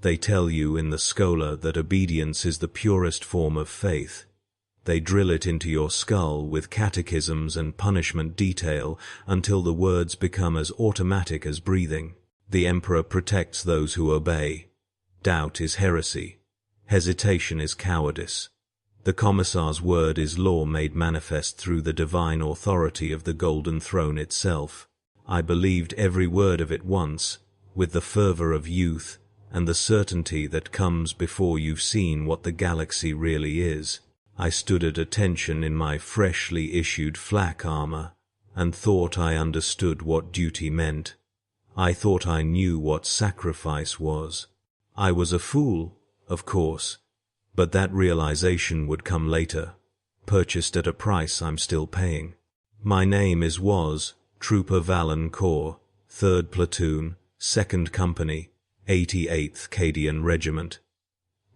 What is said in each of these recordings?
They tell you in the schola that obedience is the purest form of faith. They drill it into your skull with catechisms and punishment detail until the words become as automatic as breathing. The Emperor protects those who obey. Doubt is heresy. Hesitation is cowardice. The Commissar's word is law made manifest through the divine authority of the Golden Throne itself. I believed every word of it once, with the fervor of youth and the certainty that comes before you've seen what the galaxy really is. I stood at attention in my freshly issued flak armor, and thought I understood what duty meant. I thought I knew what sacrifice was. I was a fool, of course, but that realization would come later, purchased at a price I'm still paying. My name was Trooper Valen Corps, 3rd Platoon, 2nd Company, 88th Cadian Regiment.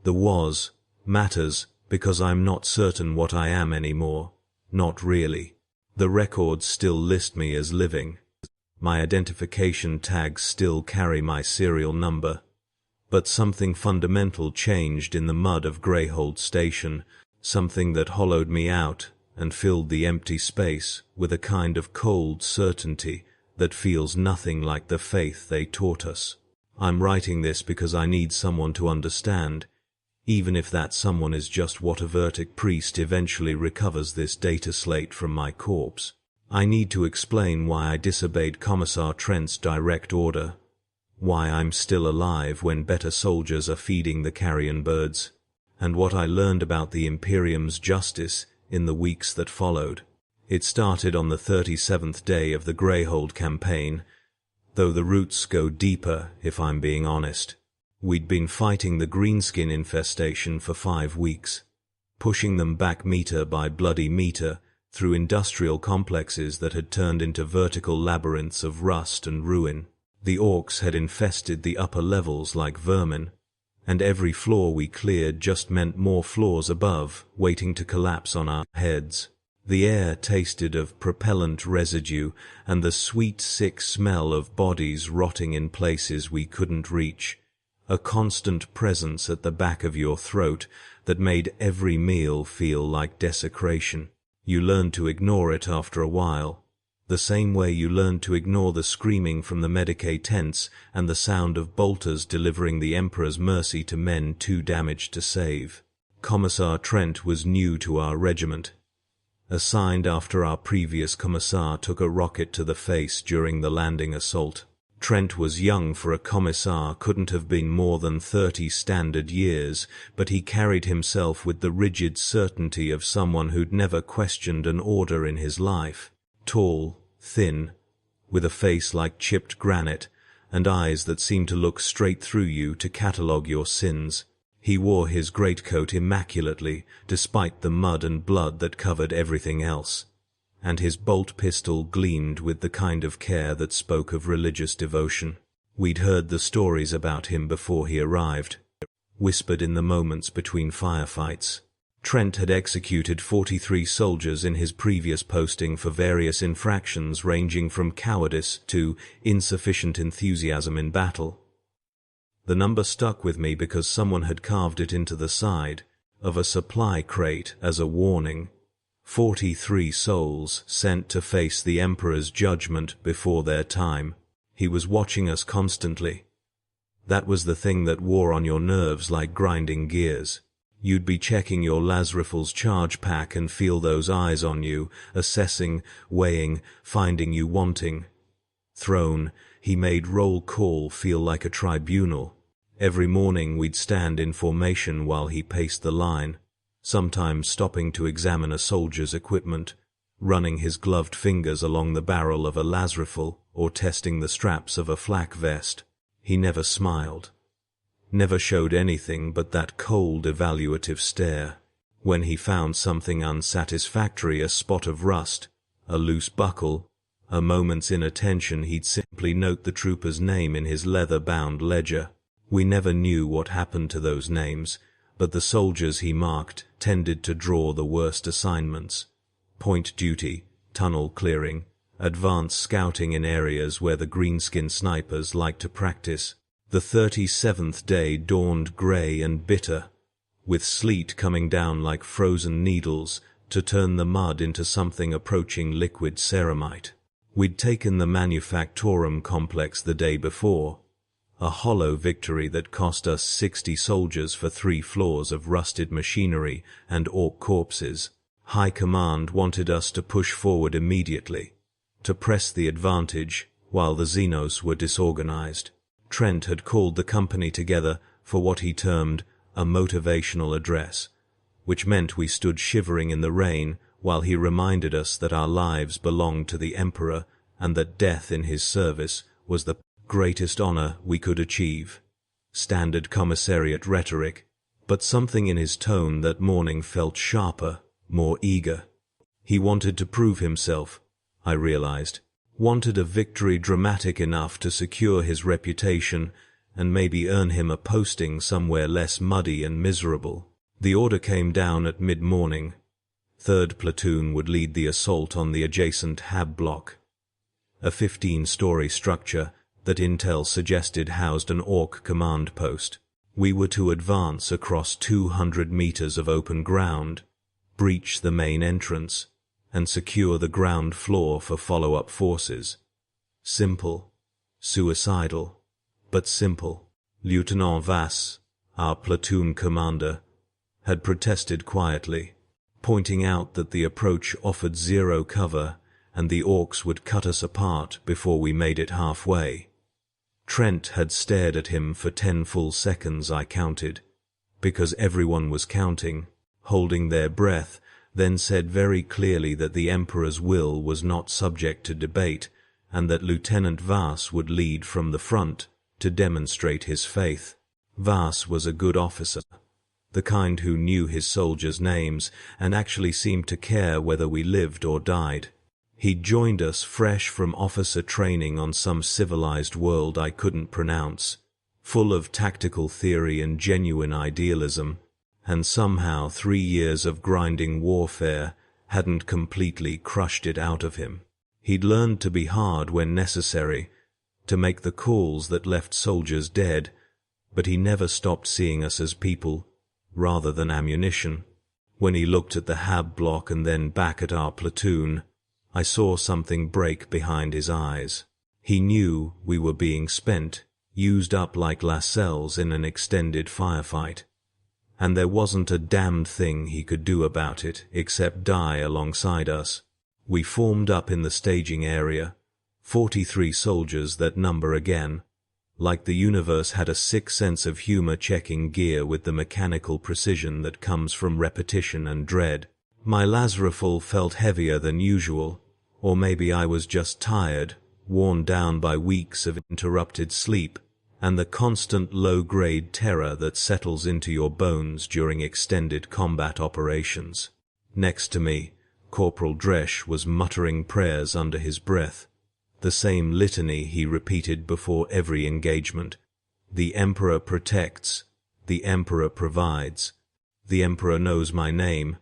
The was matters because I'm not certain what I am anymore. Not really. The records still list me as living. My identification tags still carry my serial number. But something fundamental changed in the mud of Greyhold Station, something that hollowed me out and filled the empty space with a kind of cold certainty that feels nothing like the faith they taught us. I'm writing this because I need someone to understand, even if that someone is just what a Vertic priest eventually recovers this data slate from my corpse. I need to explain why I disobeyed Commissar Trent's direct order, why I'm still alive when better soldiers are feeding the carrion birds, and what I learned about the Imperium's justice in the weeks that followed. It started on the 37th day of the Greyhold campaign, though the roots go deeper if I'm being honest. We'd been fighting the greenskin infestation for 5 weeks, pushing them back meter by bloody meter through industrial complexes that had turned into vertical labyrinths of rust and ruin. The orcs had infested the upper levels like vermin, and every floor we cleared just meant more floors above, waiting to collapse on our heads. The air tasted of propellant residue and the sweet, sick smell of bodies rotting in places we couldn't reach, a constant presence at the back of your throat that made every meal feel like desecration. You learned to ignore it after a while, the same way you learned to ignore the screaming from the Medicae tents and the sound of bolters delivering the Emperor's mercy to men too damaged to save. Commissar Trent was new to our regiment, assigned after our previous Commissar took a rocket to the face during the landing assault. Trent was young for a Commissar, couldn't have been more than 30 standard years, but he carried himself with the rigid certainty of someone who'd never questioned an order in his life. Tall, thin, with a face like chipped granite, and eyes that seemed to look straight through you to catalogue your sins. He wore his greatcoat immaculately, despite the mud and blood that covered everything else, and his bolt pistol gleamed with the kind of care that spoke of religious devotion. We'd heard the stories about him before he arrived, whispered in the moments between firefights. Trent had executed 43 soldiers in his previous posting for various infractions ranging from cowardice to insufficient enthusiasm in battle. The number stuck with me because someone had carved it into the side of a supply crate as a warning. 43 souls sent to face the Emperor's judgment before their time. He was watching us constantly. That was the thing that wore on your nerves like grinding gears. You'd be checking your Lazriffel's charge pack and feel those eyes on you, assessing, weighing, finding you wanting. Throne, he made roll call feel like a tribunal. Every morning we'd stand in formation while he paced the line, sometimes stopping to examine a soldier's equipment, running his gloved fingers along the barrel of a Lazriffel or testing the straps of a flak vest. He never smiled, never showed anything but that cold evaluative stare. When he found something unsatisfactory, a spot of rust, a loose buckle, a moment's inattention, he'd simply note the trooper's name in his leather-bound ledger. We never knew what happened to those names, but the soldiers he marked tended to draw the worst assignments: point duty, tunnel clearing, advanced scouting in areas where the greenskin snipers liked to practice. The 37th day dawned grey and bitter, with sleet coming down like frozen needles to turn the mud into something approaching liquid ceramite. We'd taken the Manufactorum complex the day before, a hollow victory that cost us 60 soldiers for 3 floors of rusted machinery and orc corpses. High Command wanted us to push forward immediately, to press the advantage while the Xenos were disorganized. Trent had called the company together for what he termed a motivational address, which meant we stood shivering in the rain while he reminded us that our lives belonged to the Emperor and that death in his service was the greatest honor we could achieve. Standard commissariat rhetoric, but something in his tone that morning felt sharper, more eager. He wanted to prove himself, I realized. Wanted a victory dramatic enough to secure his reputation and maybe earn him a posting somewhere less muddy and miserable. The order came down at mid-morning. 3rd Platoon would lead the assault on the adjacent Hab block, a 15-story structure that intel suggested housed an Orc command post. We were to advance across 200 meters of open ground, breach the main entrance, and secure the ground floor for follow-up forces. Simple, suicidal, but simple. Lieutenant Vass, our platoon commander, had protested quietly, pointing out that the approach offered zero cover and the Orcs would cut us apart before we made it halfway. Trent had stared at him for 10 full seconds, I counted, because everyone was counting, holding their breath, then said very clearly that the Emperor's will was not subject to debate and that Lieutenant Vass would lead from the front to demonstrate his faith. Vass was a good officer, the kind who knew his soldiers' names and actually seemed to care whether we lived or died. He'd joined us fresh from officer training on some civilized world I couldn't pronounce, full of tactical theory and genuine idealism, and somehow 3 years of grinding warfare hadn't completely crushed it out of him. He'd learned to be hard when necessary, to make the calls that left soldiers dead, but he never stopped seeing us as people, rather than ammunition. When he looked at the Hab block and then back at our platoon, I saw something break behind his eyes. He knew we were being spent, used up like Lascelles in an extended firefight. And there wasn't a damned thing he could do about it except die alongside us. We formed up in the staging area, 43 soldiers that number again, like the universe had a sick sense of humor checking gear with the mechanical precision that comes from repetition and dread. My Lazaraful felt heavier than usual, or maybe I was just tired, worn down by weeks of interrupted sleep, and the constant low-grade terror that settles into your bones during extended combat operations. Next to me, Corporal Dresch was muttering prayers under his breath, the same litany he repeated before every engagement. The Emperor protects, the Emperor provides, the Emperor knows my name.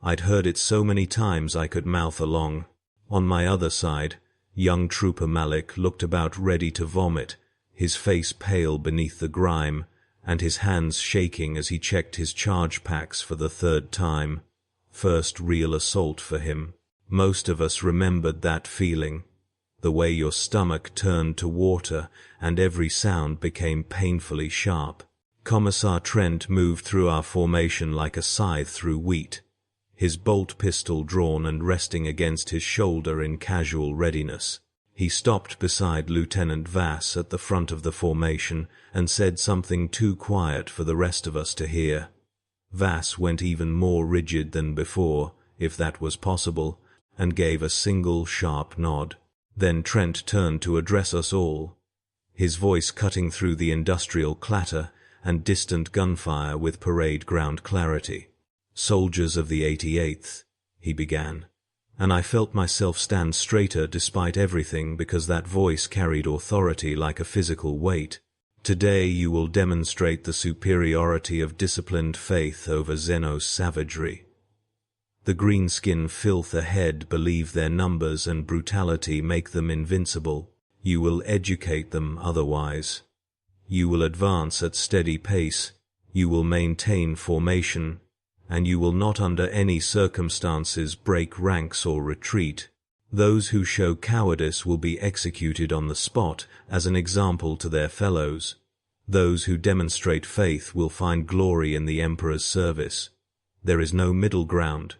I'd heard it so many times I could mouth along. On my other side, young Trooper Malik looked about ready to vomit, his face pale beneath the grime, and his hands shaking as he checked his charge packs for the 3rd time. First real assault for him. Most of us remembered that feeling, the way your stomach turned to water and every sound became painfully sharp. Commissar Trent moved through our formation like a scythe through wheat, his bolt pistol drawn and resting against his shoulder in casual readiness. He stopped beside Lieutenant Vass at the front of the formation and said something too quiet for the rest of us to hear. Vass went even more rigid than before, if that was possible, and gave a single sharp nod. Then Trent turned to address us all, his voice cutting through the industrial clatter and distant gunfire with parade ground clarity. "Soldiers of the 88th, he began, and I felt myself stand straighter despite everything because that voice carried authority like a physical weight. Today you will demonstrate the superiority of disciplined faith over Xenos savagery. The greenskin filth ahead believe their numbers and brutality make them invincible. You will educate them otherwise. You will advance at steady pace, you will maintain formation, and you will not under any circumstances break ranks or retreat. Those who show cowardice will be executed on the spot as an example to their fellows. Those who demonstrate faith will find glory in the Emperor's service. There is no middle ground.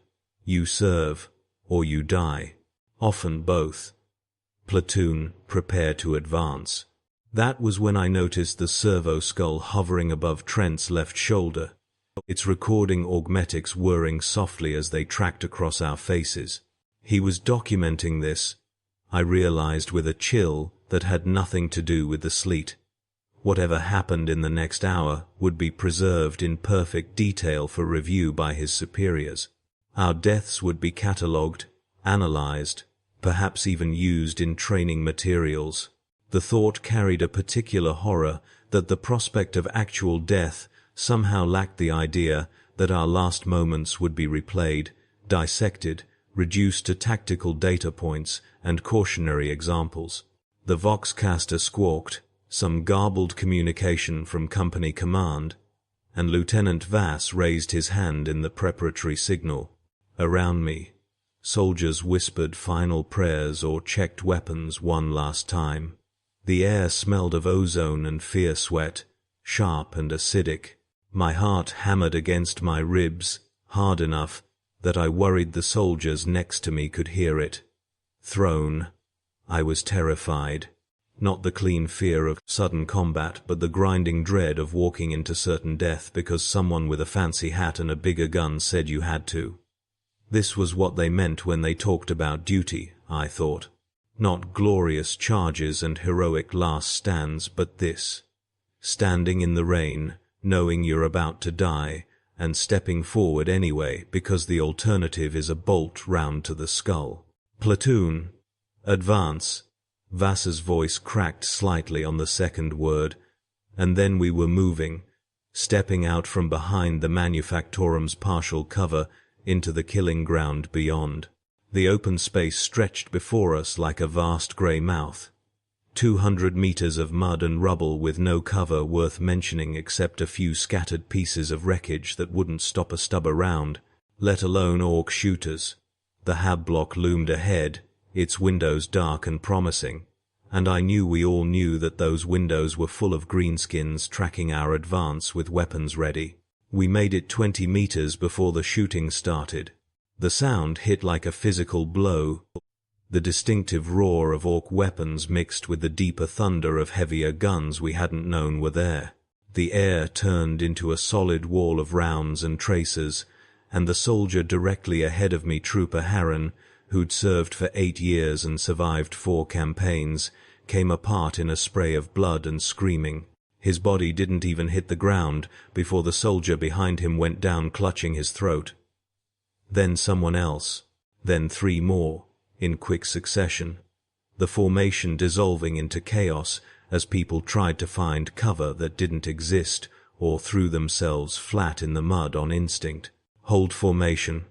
You serve, or you die. Often both. Platoon, prepare to advance. That was when I noticed the servo skull hovering above Trent's left shoulder, its recording augmetics whirring softly as they tracked across our faces. He was documenting this, I realized with a chill that had nothing to do with the sleet. Whatever happened in the next hour would be preserved in perfect detail for review by his superiors. Our deaths would be catalogued, analyzed, perhaps even used in training materials. The thought carried a particular horror that the prospect of actual death somehow lacked the idea that our last moments would be replayed, dissected, reduced to tactical data points and cautionary examples. The Voxcaster squawked, some garbled communication from company command, and Lieutenant Vass raised his hand in the preparatory signal. Around me, soldiers whispered final prayers or checked weapons one last time. The air smelled of ozone and fear sweat, sharp and acidic. My heart hammered against my ribs, hard enough that I worried the soldiers next to me could hear it. Thrown. I was terrified. Not the clean fear of sudden combat, but the grinding dread of walking into certain death because someone with a fancy hat and a bigger gun said you had to. This was what they meant when they talked about duty, I thought. Not glorious charges and heroic last stands, but this. Standing in the rain, knowing you're about to die, and stepping forward anyway because the alternative is a bolt round to the skull. Platoon. Advance. Vass's voice cracked slightly on the second word, and then we were moving, stepping out from behind the Manufactorum's partial cover into the killing ground beyond. The open space stretched before us like a vast grey mouth. 200 meters of mud and rubble with no cover worth mentioning except a few scattered pieces of wreckage that wouldn't stop a stub around, let alone orc shooters. The hab block loomed ahead, its windows dark and promising, and I knew we all knew that those windows were full of greenskins tracking our advance with weapons ready. We made it 20 meters before the shooting started. The sound hit like a physical blow, the distinctive roar of orc weapons mixed with the deeper thunder of heavier guns we hadn't known were there. The air turned into a solid wall of rounds and tracers, and the soldier directly ahead of me, Trooper Harron, who'd served for 8 years and survived 4 campaigns, came apart in a spray of blood and screaming. His body didn't even hit the ground before the soldier behind him went down clutching his throat. Then someone else, then 3 more, in quick succession, the formation dissolving into chaos as people tried to find cover that didn't exist or threw themselves flat in the mud on instinct. Hold formation.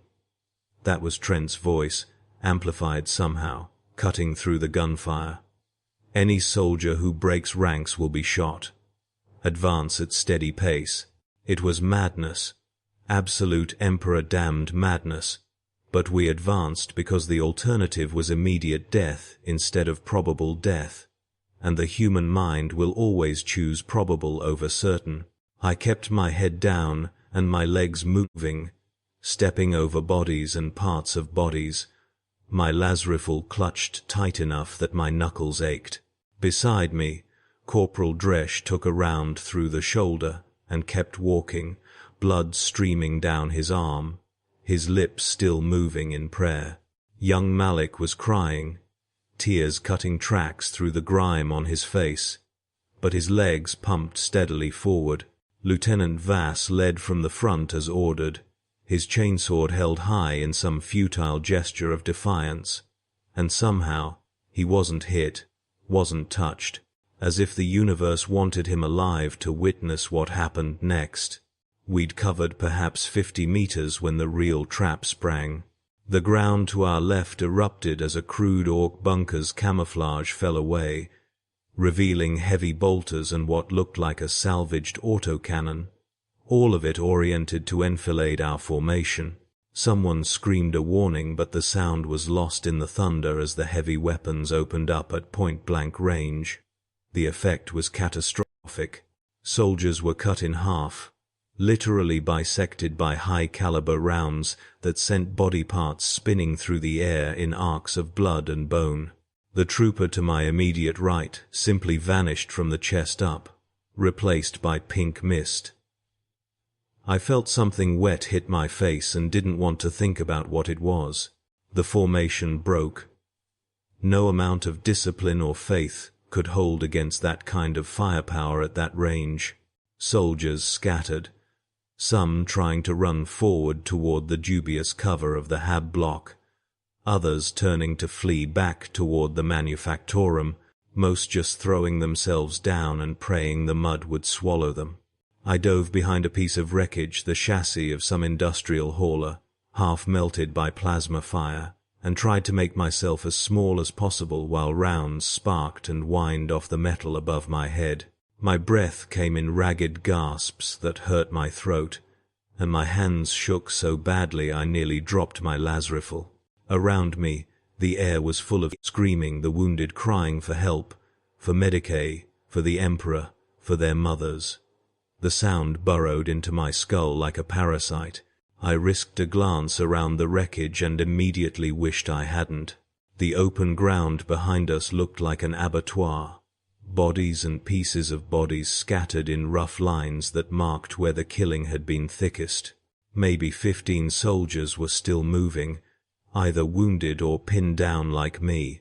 That was Trent's voice, amplified somehow, cutting through the gunfire. Any soldier who breaks ranks will be shot. Advance at steady pace. It was madness. Absolute Emperor-damned madness. But we advanced because the alternative was immediate death instead of probable death, and the human mind will always choose probable over certain. I kept my head down and my legs moving, stepping over bodies and parts of bodies. My las rifle clutched tight enough that my knuckles ached. Beside me, Corporal Dresch took a round through the shoulder and kept walking, blood streaming down his arm, his lips still moving in prayer. Young Malik was crying, tears cutting tracks through the grime on his face, but his legs pumped steadily forward. Lieutenant Vass led from the front as ordered, his chainsword held high in some futile gesture of defiance, and somehow he wasn't hit, wasn't touched, as if the universe wanted him alive to witness what happened next. We'd covered perhaps 50 meters when the real trap sprang. The ground to our left erupted as a crude orc bunker's camouflage fell away, revealing heavy bolters and what looked like a salvaged autocannon, all of it oriented to enfilade our formation. Someone screamed a warning, but the sound was lost in the thunder as the heavy weapons opened up at point-blank range. The effect was catastrophic. Soldiers were cut in half, literally bisected by high-caliber rounds that sent body parts spinning through the air in arcs of blood and bone. The trooper to my immediate right simply vanished from the chest up, replaced by pink mist. I felt something wet hit my face and didn't want to think about what it was. The formation broke. No amount of discipline or faith could hold against that kind of firepower at that range. Soldiers scattered, some trying to run forward toward the dubious cover of the hab block, others turning to flee back toward the manufactorum, most just throwing themselves down and praying the mud would swallow them. I dove behind a piece of wreckage, the chassis of some industrial hauler, half melted by plasma fire, and tried to make myself as small as possible while rounds sparked and whined off the metal above my head. My breath came in ragged gasps that hurt my throat, and my hands shook so badly I nearly dropped my las rifle. Around me, the air was full of screaming, the wounded crying for help, for Medicaid, for the Emperor, for their mothers. The sound burrowed into my skull like a parasite. I risked a glance around the wreckage and immediately wished I hadn't. The open ground behind us looked like an abattoir. Bodies and pieces of bodies scattered in rough lines that marked where the killing had been thickest. Maybe 15 soldiers were still moving, either wounded or pinned down like me,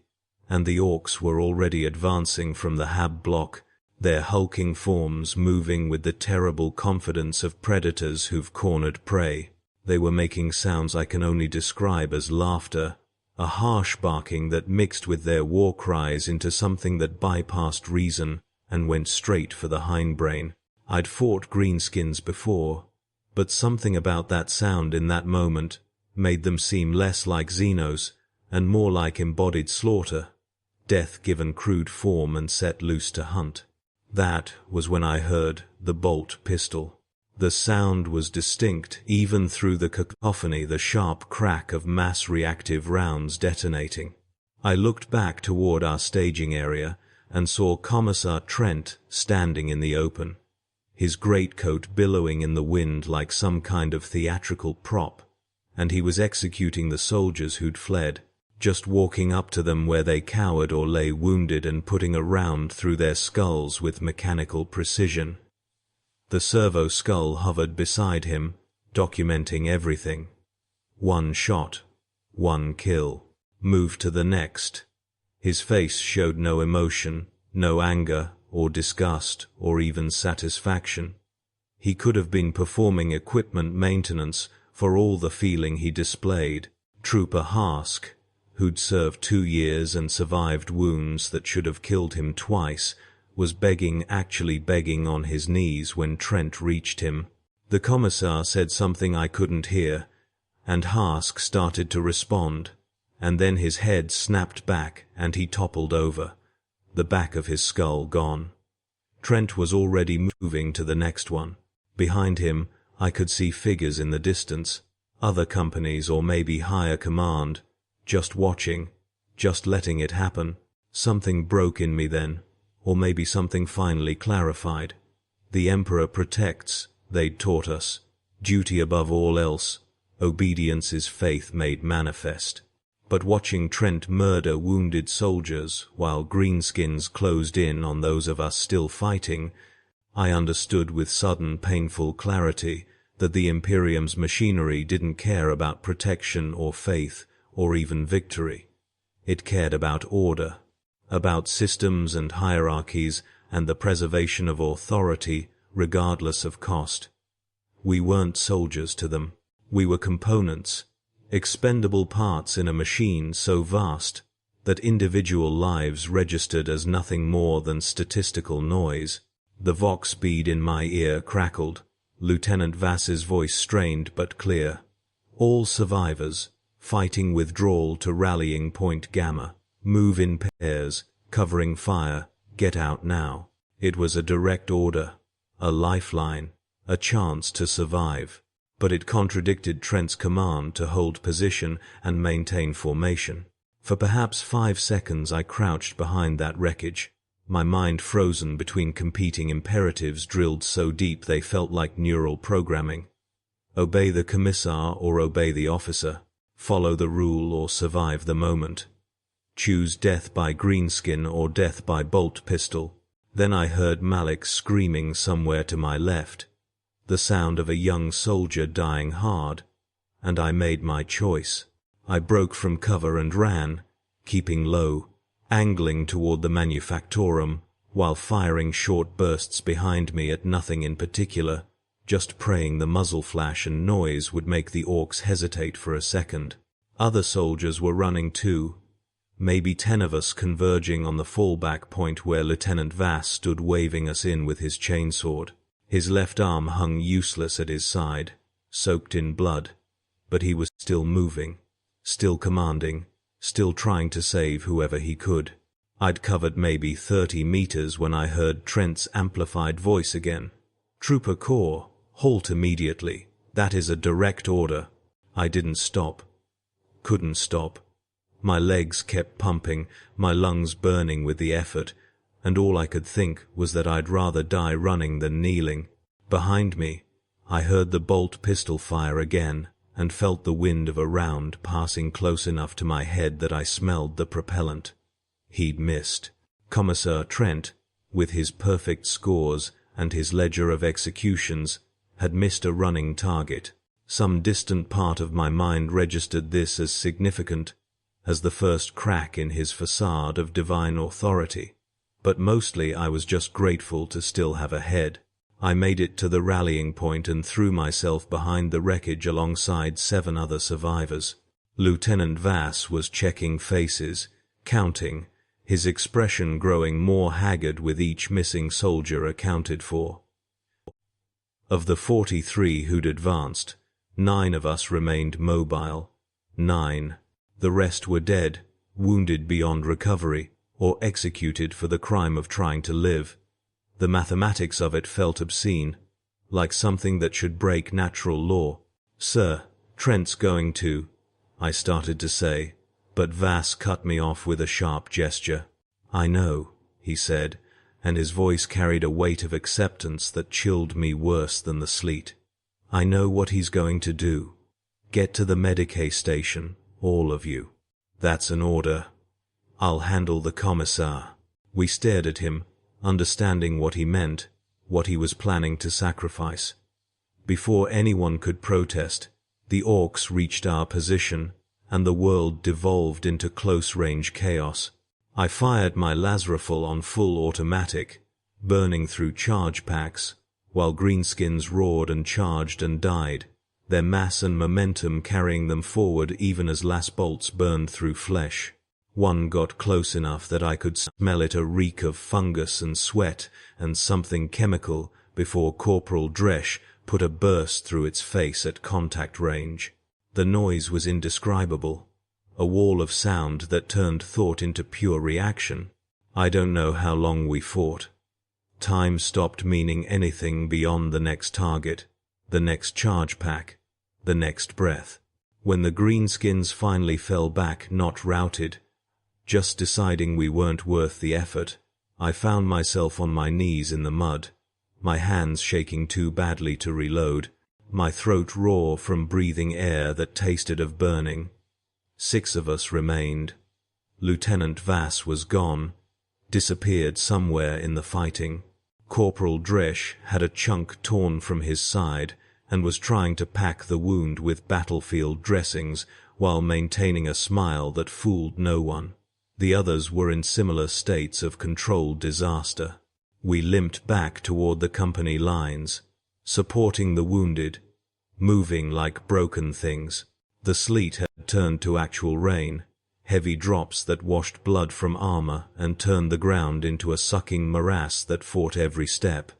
and the orcs were already advancing from the hab block, their hulking forms moving with the terrible confidence of predators who've cornered prey. They were making sounds I can only describe as laughter, a harsh barking that mixed with their war cries into something that bypassed reason and went straight for the hindbrain. I'd fought greenskins before, but something about that sound in that moment made them seem less like Xenos and more like embodied slaughter, death given crude form and set loose to hunt. That was when I heard the bolt pistol. The sound was distinct, even through the cacophony, the sharp crack of mass-reactive rounds detonating. I looked back toward our staging area and saw Commissar Trent standing in the open, his greatcoat billowing in the wind like some kind of theatrical prop, and he was executing the soldiers who'd fled, just walking up to them where they cowered or lay wounded and putting a round through their skulls with mechanical precision. The servo skull hovered beside him, documenting everything. One shot, one kill. Move to the next. His face showed no emotion, no anger or disgust or even satisfaction. He could have been performing equipment maintenance for all the feeling he displayed. Trooper Hask, who'd served 2 years and survived wounds that should have killed him twice, was actually begging on his knees when Trent reached him. The Commissar said something I couldn't hear, and Hask started to respond, and then his head snapped back and he toppled over, the back of his skull gone. Trent was already moving to the next one. Behind him, I could see figures in the distance, other companies or maybe higher command, just watching, just letting it happen. Something broke in me then, or maybe something finally clarified. The Emperor protects, they'd taught us. Duty above all else, obedience is faith made manifest. But watching Trent murder wounded soldiers while greenskins closed in on those of us still fighting, I understood with sudden painful clarity that the Imperium's machinery didn't care about protection or faith or even victory. It cared about order, about systems and hierarchies and the preservation of authority regardless of cost. We weren't soldiers to them. We were components, expendable parts in a machine so vast that individual lives registered as nothing more than statistical noise. The vox bead in my ear crackled, Lieutenant Vass's voice strained but clear. All survivors, fighting withdrawal to rallying point Gamma. Move in pairs, covering fire, Get out now. It was a direct order, a lifeline, a chance to survive. But it contradicted Trent's command to hold position and maintain formation. For perhaps 5 seconds I crouched behind that wreckage, my mind frozen between competing imperatives drilled so deep they felt like neural programming. Obey the Commissar or obey the officer. Follow the rule or survive the moment. Choose death by greenskin or death by bolt pistol. Then I heard Malik screaming somewhere to my left, the sound of a young soldier dying hard, and I made my choice. I broke from cover and ran, keeping low, angling toward the Manufactorum, while firing short bursts behind me at nothing in particular, just praying the muzzle flash and noise would make the orcs hesitate for a second. Other soldiers were running too, maybe 10 of us converging on the fallback point where Lieutenant Vass stood waving us in with his chainsword. His left arm hung useless at his side, soaked in blood, but he was still moving, still commanding, still trying to save whoever he could. I'd covered maybe 30 meters when I heard Trent's amplified voice again. Trooper Corps, halt immediately. That is a direct order. I didn't stop. Couldn't stop. My legs kept pumping, my lungs burning with the effort, and all I could think was that I'd rather die running than kneeling. Behind me, I heard the bolt pistol fire again, and felt the wind of a round passing close enough to my head that I smelled the propellant. He'd missed. Commissar Trent, with his perfect scores and his ledger of executions, had missed a running target. Some distant part of my mind registered this as significant, as the first crack in his facade of divine authority. But mostly I was just grateful to still have a head. I made it to the rallying point and threw myself behind the wreckage alongside 7 other survivors. Lieutenant Vass was checking faces, counting, his expression growing more haggard with each missing soldier accounted for. Of the 43 who'd advanced, 9 of us remained mobile. 9. The rest were dead, wounded beyond recovery, or executed for the crime of trying to live. The mathematics of it felt obscene, like something that should break natural law. "Sir, Trent's going to," I started to say, but Vass cut me off with a sharp gesture. "I know," he said, and his voice carried a weight of acceptance that chilled me worse than the sleet. "I know what he's going to do. Get to the Medicae station, all of you. That's an order. I'll handle the Commissar." We stared at him, understanding what he meant, what he was planning to sacrifice. Before anyone could protest, the orcs reached our position, and the world devolved into close-range chaos. I fired my las rifle on full automatic, burning through charge packs, while greenskins roared and charged and died, their mass and momentum carrying them forward even as las bolts burned through flesh. One got close enough that I could smell it, a reek of fungus and sweat and something chemical, before Corporal Dresch put a burst through its face at contact range. The noise was indescribable, a wall of sound that turned thought into pure reaction. I don't know how long we fought. Time stopped meaning anything beyond the next target, the next charge pack, the next breath. When the greenskins finally fell back, not routed, just deciding we weren't worth the effort, I found myself on my knees in the mud, my hands shaking too badly to reload, my throat raw from breathing air that tasted of burning. 6 of us remained. Lieutenant Vass was gone, disappeared somewhere in the fighting. Corporal Dresch had a chunk torn from his side and was trying to pack the wound with battlefield dressings while maintaining a smile that fooled no one. The others were in similar states of controlled disaster. We limped back toward the company lines, supporting the wounded, moving like broken things. The sleet had turned to actual rain, heavy drops that washed blood from armor and turned the ground into a sucking morass that fought every step.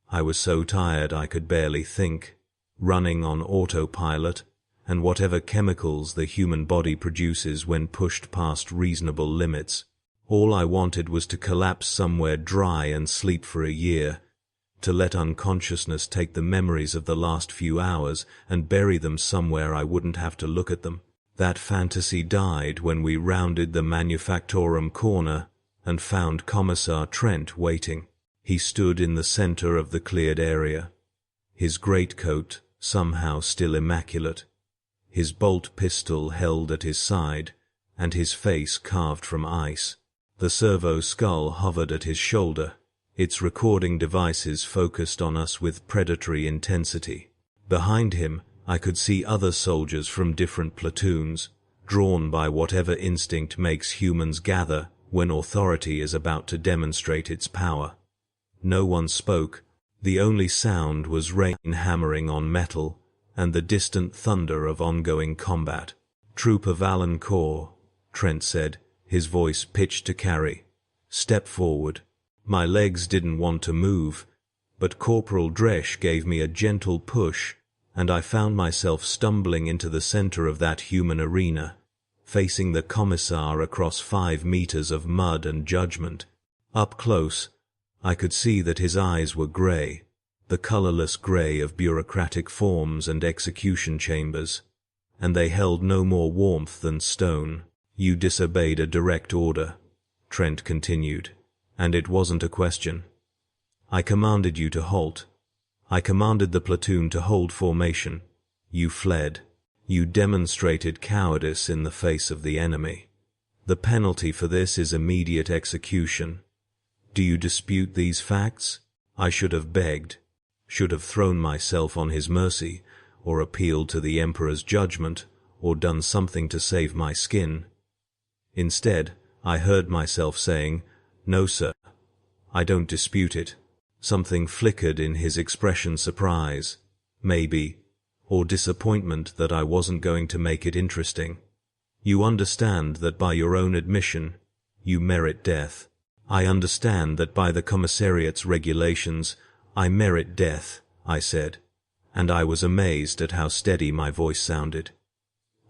I was so tired I could barely think, running on autopilot and whatever chemicals the human body produces when pushed past reasonable limits. All I wanted was to collapse somewhere dry and sleep for a year, to let unconsciousness take the memories of the last few hours and bury them somewhere I wouldn't have to look at them. That fantasy died when we rounded the Manufactorum corner and found Commissar Trent waiting. He stood in the center of the cleared area, his greatcoat somehow still immaculate, his bolt pistol held at his side, and his face carved from ice. The servo skull hovered at his shoulder, its recording devices focused on us with predatory intensity. Behind him, I could see other soldiers from different platoons, drawn by whatever instinct makes humans gather when authority is about to demonstrate its power. No one spoke. The only sound was rain hammering on metal and the distant thunder of ongoing combat. "Trooper Valancourt," Trent said, his voice pitched to carry. "Step forward." My legs didn't want to move, but Corporal Dresch gave me a gentle push, and I found myself stumbling into the center of that human arena, facing the Commissar across 5 meters of mud and judgment. Up close, I could see that his eyes were gray, the colorless gray of bureaucratic forms and execution chambers, and they held no more warmth than stone. "You disobeyed a direct order," Trent continued, "and it wasn't a question. I commanded you to halt. I commanded the platoon to hold formation. You fled. You demonstrated cowardice in the face of the enemy. The penalty for this is immediate execution. Do you dispute these facts? I should have begged, should have thrown myself on his mercy, or appealed to the Emperor's judgment, or done something to save my skin. Instead, I heard myself saying, 'No, sir, I don't dispute it.'" Something flickered in his expression, surprise, maybe, or disappointment that I wasn't going to make it interesting. "You understand that by your own admission, you merit death." "I understand that by the Commissariat's regulations, I merit death," I said, and I was amazed at how steady my voice sounded.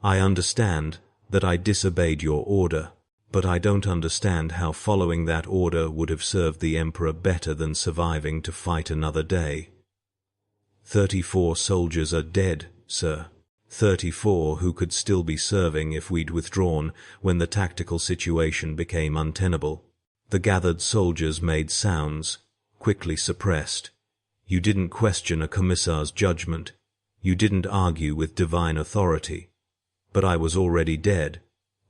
"I understand that I disobeyed your order, but I don't understand how following that order would have served the Emperor better than surviving to fight another day." 34 soldiers are dead, sir. 34 who could still be serving if we'd withdrawn when the tactical situation became untenable. The gathered soldiers made sounds, quickly suppressed. You didn't question a commissar's judgment. You didn't argue with divine authority. But I was already dead,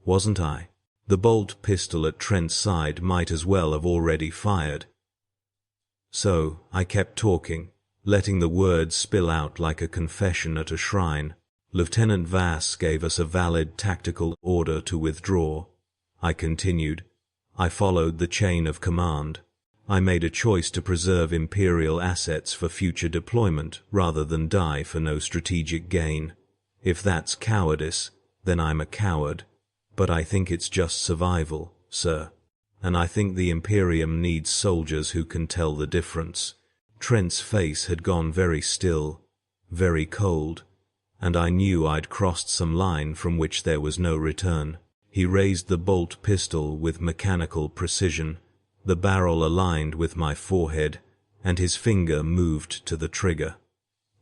wasn't I? The bolt pistol at Trent's side might as well have already fired. So, I kept talking, letting the words spill out like a confession at a shrine. "Lieutenant Vass gave us a valid tactical order to withdraw," I continued. "I followed the chain of command. I made a choice to preserve Imperial assets for future deployment rather than die for no strategic gain. If that's cowardice, then I'm a coward. But I think it's just survival, sir. And I think the Imperium needs soldiers who can tell the difference." Trent's face had gone very still, very cold, and I knew I'd crossed some line from which there was no return. He raised the bolt pistol with mechanical precision, the barrel aligned with my forehead, and his finger moved to the trigger.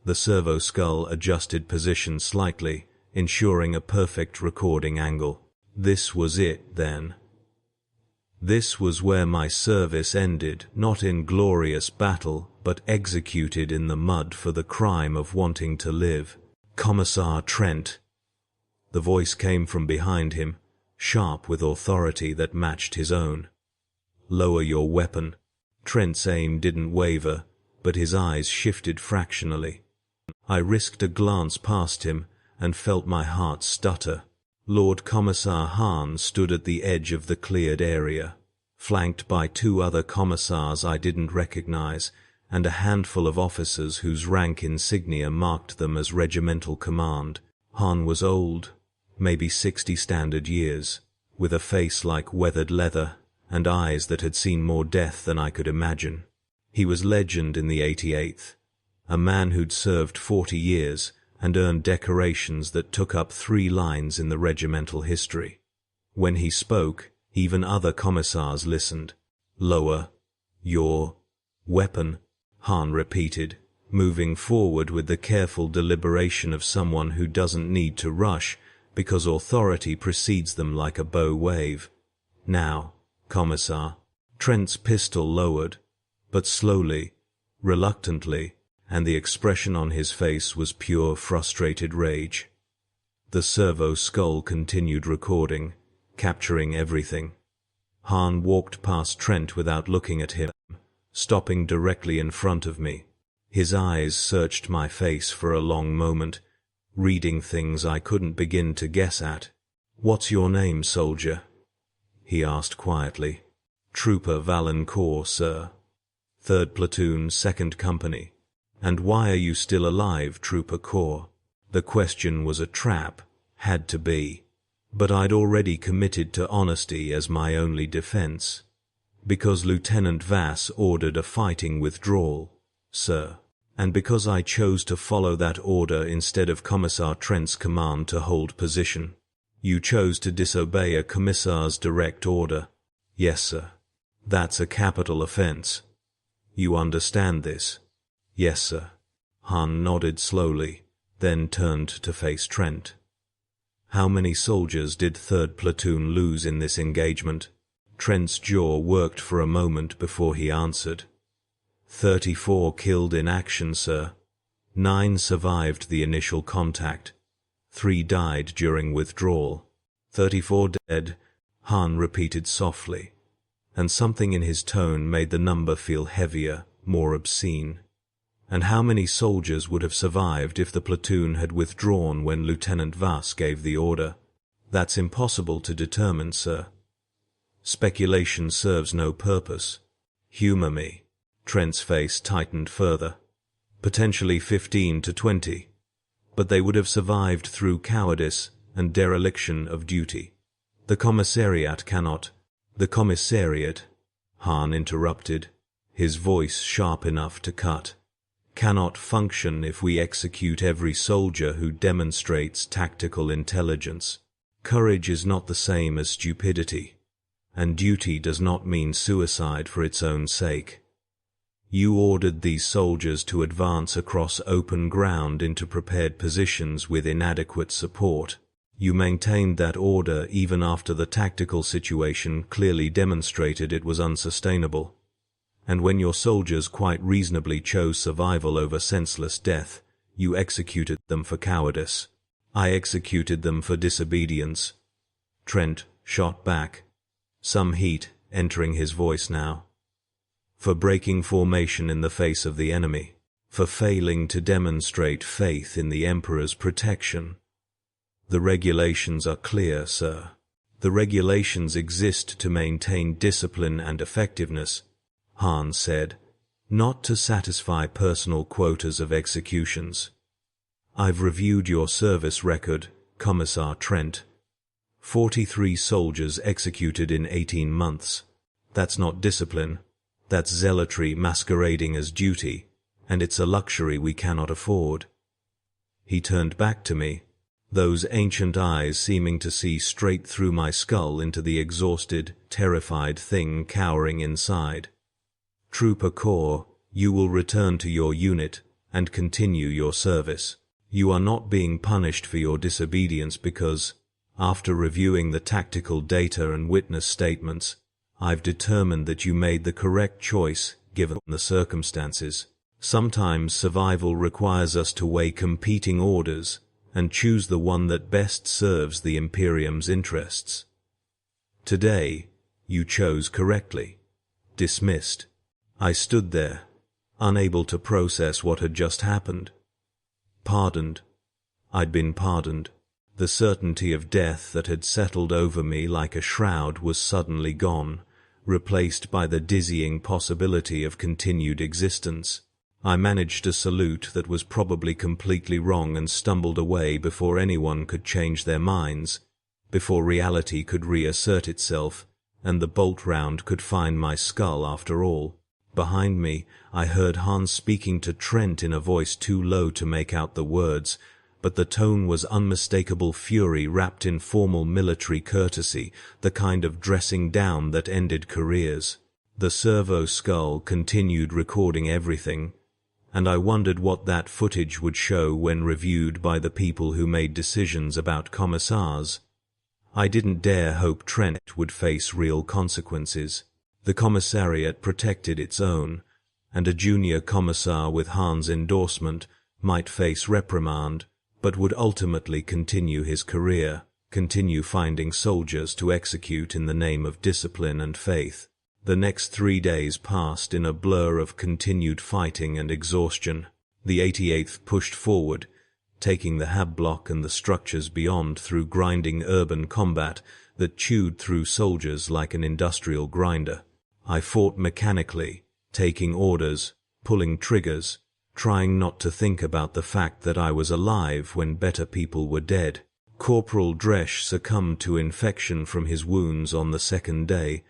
The servo skull adjusted position slightly, ensuring a perfect recording angle. This was it, then. This was where my service ended, not in glorious battle, but executed in the mud for the crime of wanting to live. "Commissar Trent." The voice came from behind him, sharp with authority that matched his own. "Lower your weapon." Trent's aim didn't waver, but his eyes shifted fractionally. I risked a glance past him and felt my heart stutter. Lord Commissar Hahn stood at the edge of the cleared area, flanked by 2 other commissars I didn't recognize, and a handful of officers whose rank insignia marked them as regimental command. Hahn was old, maybe 60 standard years, with a face like weathered leather and eyes that had seen more death than I could imagine. He was legend in the 88th, a man who'd served 40 years and earned decorations that took up 3 lines in the regimental history. When he spoke, Even other commissars listened. "Lower your weapon," Han repeated, moving forward with the careful deliberation of someone who doesn't need to rush because authority precedes them like a bow wave. "Now, Commissar." Trent's pistol lowered, but slowly, reluctantly, and the expression on his face was pure frustrated rage. The servo skull continued recording, capturing everything. Han walked past Trent without looking at him, stopping directly in front of me. His eyes searched my face for a long moment, reading things I couldn't begin to guess at. "What's your name, soldier?" he asked quietly. "Trooper Valancourt, sir. 3rd Platoon, 2nd Company." "And why are you still alive, Trooper Corps?" The question was a trap, had to be. But I'd already committed to honesty as my only defense. "Because Lieutenant Vass ordered a fighting withdrawal, sir. And because I chose to follow that order instead of Commissar Trent's command to hold position." "You chose to disobey a Commissar's direct order?" "Yes, sir." "That's a capital offense. You understand this?" "Yes, sir." Han nodded slowly, then turned to face Trent. "How many soldiers did 3rd Platoon lose in this engagement?" Trent's jaw worked for a moment before he answered. 34 killed in action, sir. 9 survived the initial contact. 3 died during withdrawal. 34 dead, Han repeated softly, and something in his tone made the number feel heavier, more obscene. "And how many soldiers would have survived if the platoon had withdrawn when Lieutenant Vass gave the order?" "That's impossible to determine, sir. Speculation serves no purpose. Humor me." Trent's face tightened further. "Potentially 15 to 20. But they would have survived through cowardice and dereliction of duty. The commissariat cannot." "The commissariat," Han interrupted, his voice sharp enough to cut, "cannot function if we execute every soldier who demonstrates tactical intelligence. Courage is not the same as stupidity, and duty does not mean suicide for its own sake. You ordered these soldiers to advance across open ground into prepared positions with inadequate support. You maintained that order even after the tactical situation clearly demonstrated it was unsustainable. And when your soldiers quite reasonably chose survival over senseless death, you executed them for cowardice. I executed them for disobedience." Trent shot back, some heat entering his voice now. "For breaking formation in the face of the enemy. For failing to demonstrate faith in the Emperor's protection. The regulations are clear, sir. The regulations exist to maintain discipline and effectiveness," Han said, "not to satisfy personal quotas of executions. I've reviewed your service record, Commissar Trent. 43 soldiers executed in 18 months. That's not discipline. That's zealotry masquerading as duty, and it's a luxury we cannot afford." He turned back to me, those ancient eyes seeming to see straight through my skull into the exhausted, terrified thing cowering inside. "Trooper Corps, you will return to your unit and continue your service. You are not being punished for your disobedience because, after reviewing the tactical data and witness statements, I've determined that you made the correct choice given the circumstances. Sometimes survival requires us to weigh competing orders and choose the one that best serves the Imperium's interests. Today, you chose correctly. Dismissed." I stood there, unable to process what had just happened. Pardoned. I'd been pardoned. The certainty of death that had settled over me like a shroud was suddenly gone, replaced by the dizzying possibility of continued existence. I managed a salute that was probably completely wrong and stumbled away before anyone could change their minds, before reality could reassert itself, and the bolt round could find my skull after all. Behind me, I heard Han speaking to Trent in a voice too low to make out the words, but the tone was unmistakable fury wrapped in formal military courtesy, the kind of dressing down that ended careers. The servo skull continued recording everything, and I wondered what that footage would show when reviewed by the people who made decisions about commissars. I didn't dare hope Trent would face real consequences. The commissariat protected its own, and a junior commissar with Hahn's endorsement might face reprimand, but would ultimately continue his career, continue finding soldiers to execute in the name of discipline and faith. The next 3 days passed in a blur of continued fighting and exhaustion. The 88th pushed forward, taking the Hab block and the structures beyond through grinding urban combat that chewed through soldiers like an industrial grinder. I fought mechanically, taking orders, pulling triggers, trying not to think about the fact that I was alive when better people were dead. Corporal Dresch succumbed to infection from his wounds on the second day,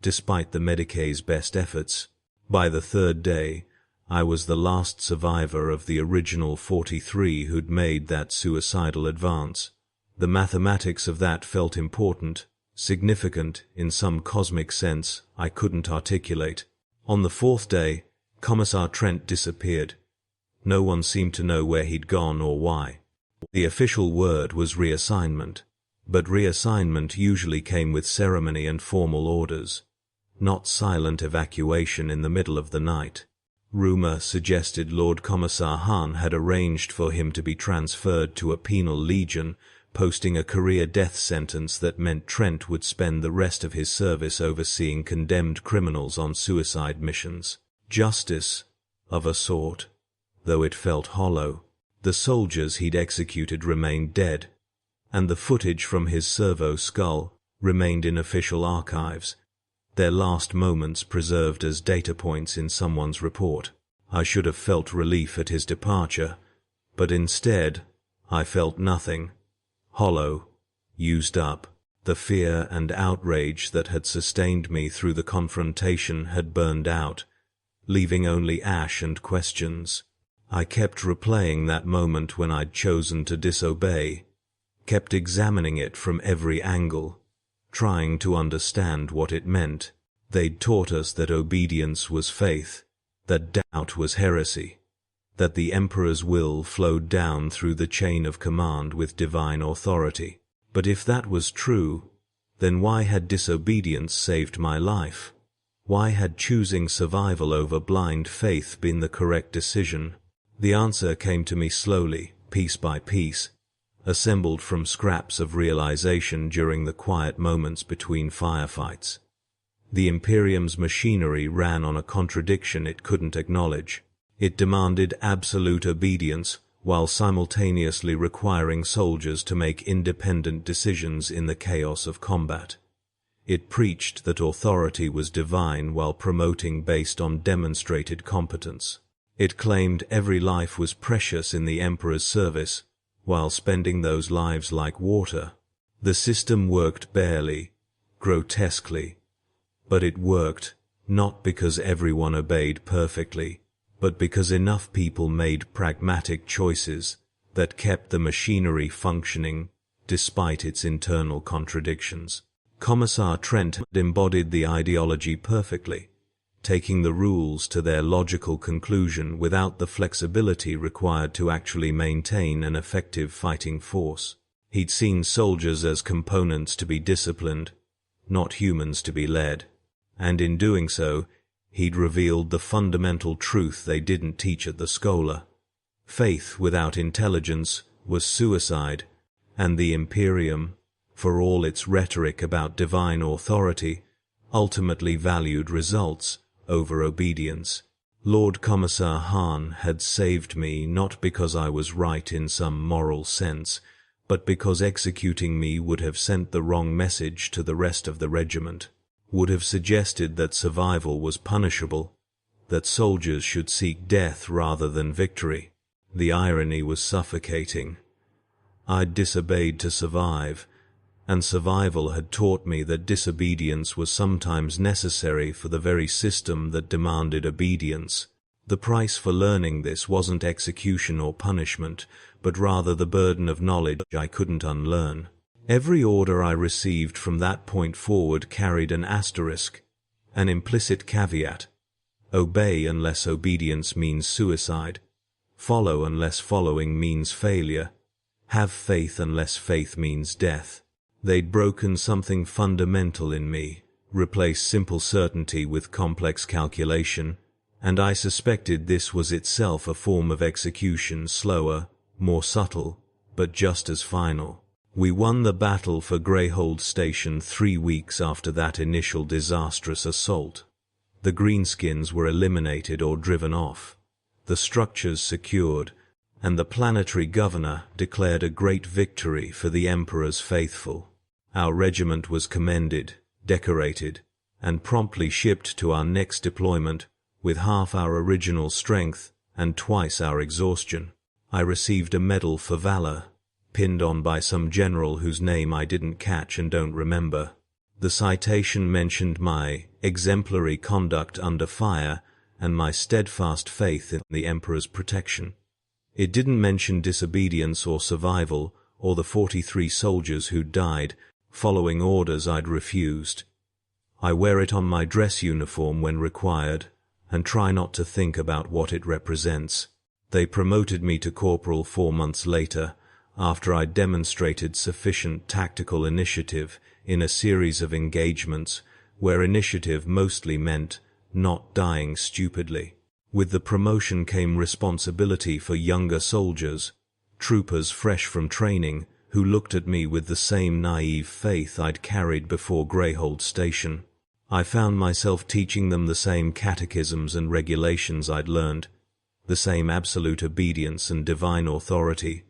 despite the Medicae's best efforts. By the third day, I was the last survivor of the original 43 who'd made that suicidal advance. The mathematics of that felt important, significant in some cosmic sense I couldn't articulate. On the fourth day, Commissar Trent disappeared. No one seemed to know where he'd gone or why. The official word was reassignment, but reassignment usually came with ceremony and formal orders, not silent evacuation in the middle of the night. Rumor suggested Lord Commissar Hahn had arranged for him to be transferred to a penal legion, posting a career death sentence that meant Trent would spend the rest of his service overseeing condemned criminals on suicide missions. Justice, of a sort, though it felt hollow. The soldiers he'd executed remained dead, and the footage from his servo skull remained in official archives, their last moments preserved as data points in someone's report. I should have felt relief at his departure, but instead I felt nothing. Hollow, used up. The fear and outrage that had sustained me through the confrontation had burned out, leaving only ash and questions. I kept replaying that moment when I'd chosen to disobey, kept examining it from every angle, trying to understand what it meant. They'd taught us that obedience was faith, that doubt was heresy, that the Emperor's will flowed down through the chain of command with divine authority. But if that was true, then why had disobedience saved my life? Why had choosing survival over blind faith been the correct decision? The answer came to me slowly, piece by piece, assembled from scraps of realization during the quiet moments between firefights. The Imperium's machinery ran on a contradiction it couldn't acknowledge. It demanded absolute obedience while simultaneously requiring soldiers to make independent decisions in the chaos of combat. It preached that authority was divine while promoting based on demonstrated competence. It claimed every life was precious in the Emperor's service, while spending those lives like water. The system worked barely, grotesquely, but it worked, not because everyone obeyed perfectly, but because enough people made pragmatic choices that kept the machinery functioning despite its internal contradictions. Commissar Trent had embodied the ideology perfectly, taking the rules to their logical conclusion without the flexibility required to actually maintain an effective fighting force. He'd seen soldiers as components to be disciplined, not humans to be led, and in doing so, he'd revealed the fundamental truth they didn't teach at the Schola. Faith without intelligence was suicide, and the Imperium, for all its rhetoric about divine authority, ultimately valued results over obedience. Lord Commissar Hahn had saved me not because I was right in some moral sense, but because executing me would have sent the wrong message to the rest of the regiment, would have suggested that survival was punishable, that soldiers should seek death rather than victory. The irony was suffocating. I'd disobeyed to survive, and survival had taught me that disobedience was sometimes necessary for the very system that demanded obedience. The price for learning this wasn't execution or punishment, but rather the burden of knowledge I couldn't unlearn. Every order I received from that point forward carried an asterisk, an implicit caveat. Obey unless obedience means suicide. Follow unless following means failure. Have faith unless faith means death. They'd broken something fundamental in me, replaced simple certainty with complex calculation, and I suspected this was itself a form of execution, slower, more subtle, but just as final. We won the battle for Greyhold Station 3 weeks after that initial disastrous assault. The Greenskins were eliminated or driven off, the structures secured, and the planetary governor declared a great victory for the Emperor's faithful. Our regiment was commended, decorated, and promptly shipped to our next deployment with half our original strength and twice our exhaustion. I received a medal for valor, pinned on by some general whose name I didn't catch and don't remember. The citation mentioned my exemplary conduct under fire and my steadfast faith in the Emperor's protection. It didn't mention disobedience or survival or the 43 soldiers who died following orders I'd refused. I wear it on my dress uniform when required and try not to think about what it represents. They promoted me to corporal 4 months later, after I demonstrated sufficient tactical initiative in a series of engagements where initiative mostly meant not dying stupidly. With the promotion came responsibility for younger soldiers, troopers fresh from training, who looked at me with the same naive faith I'd carried before Greyhold Station. I found myself teaching them the same catechisms and regulations I'd learned, the same absolute obedience and divine authority,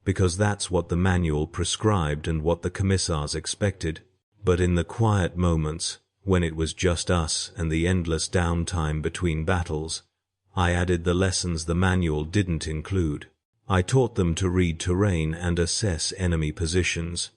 because that's what the manual prescribed and what the Commissars expected. But in the quiet moments, when it was just us and the endless downtime between battles, I added the lessons the manual didn't include. I taught them to read terrain and assess enemy positions,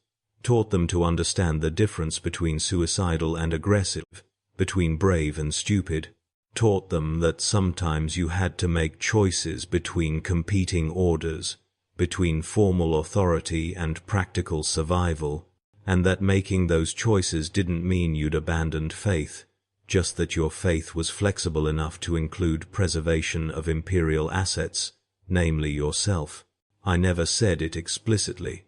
taught them to understand the difference between suicidal and aggressive, between brave and stupid, taught them that sometimes you had to make choices between competing orders, between formal authority and practical survival, and that making those choices didn't mean you'd abandoned faith, just that your faith was flexible enough to include preservation of imperial assets, namely yourself. I never said it explicitly,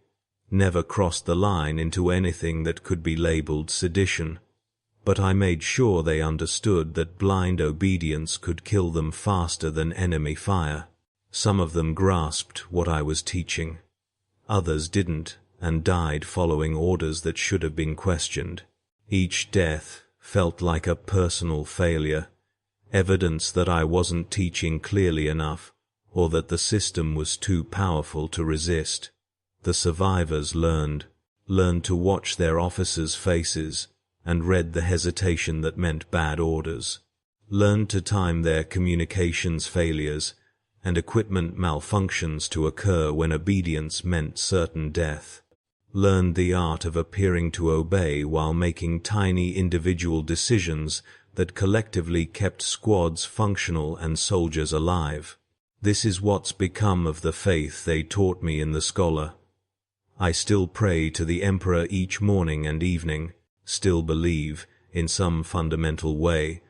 never crossed the line into anything that could be labeled sedition, but I made sure they understood that blind obedience could kill them faster than enemy fire. Some of them grasped what I was teaching. Others didn't, and died following orders that should have been questioned. Each death felt like a personal failure, evidence that I wasn't teaching clearly enough, or that the system was too powerful to resist. The survivors learned to watch their officers' faces, and read the hesitation that meant bad orders, learned to time their communications failures and equipment malfunctions to occur when obedience meant certain death, learned the art of appearing to obey while making tiny individual decisions that collectively kept squads functional and soldiers alive. This is what's become of the faith they taught me in the Scholar. I still pray to the Emperor each morning and evening, still believe, in some fundamental way,